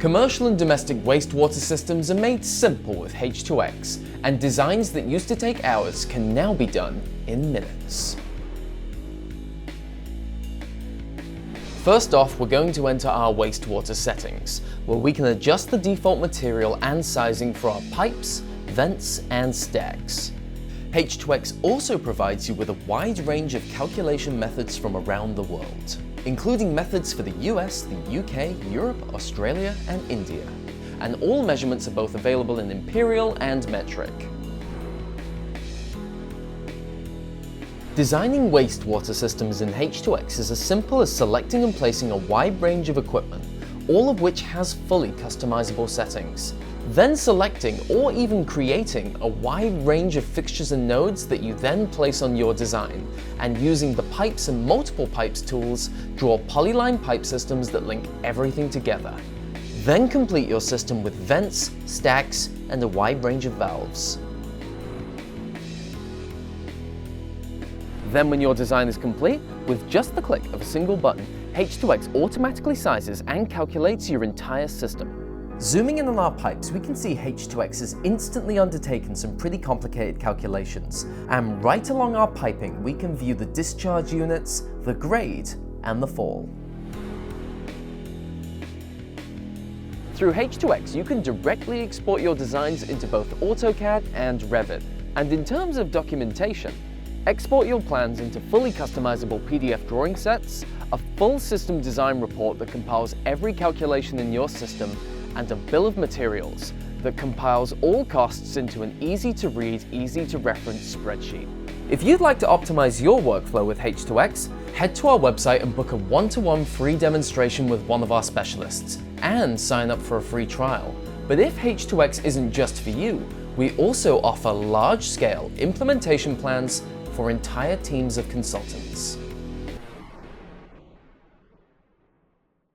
Commercial and domestic wastewater systems are made simple with h2x, and designs that used to take hours can now be done in minutes. First off, we're going to enter our wastewater settings, where we can adjust the default material and sizing for our pipes, vents, and stacks. h2x also provides you with a wide range of calculation methods from around the world, including methods for the US, the UK, Europe, Australia, and India. And all measurements are both available in imperial and metric. Designing wastewater systems in h2x is as simple as selecting and placing a wide range of equipment, all of which has fully customizable settings. Then selecting or even creating a wide range of fixtures and nodes that you then place on your design, and using the Pipes and Multiple Pipes tools, draw polyline pipe systems that link everything together. Then complete your system with vents, stacks, and a wide range of valves. Then when your design is complete, with just the click of a single button, h2x automatically sizes and calculates your entire system. Zooming in on our pipes, we can see h2x has instantly undertaken some pretty complicated calculations. And right along our piping, we can view the discharge units, the grade, and the fall. Through h2x, you can directly export your designs into both AutoCAD and Revit. And in terms of documentation, export your plans into fully customizable PDF drawing sets, a full system design report that compiles every calculation in your system, and a bill of materials that compiles all costs into an easy-to-read, easy-to-reference spreadsheet. If you'd like to optimize your workflow with h2x, head to our website and book a one-to-one free demonstration with one of our specialists, and sign up for a free trial. But if h2x isn't just for you, we also offer large-scale implementation plans for entire teams of consultants.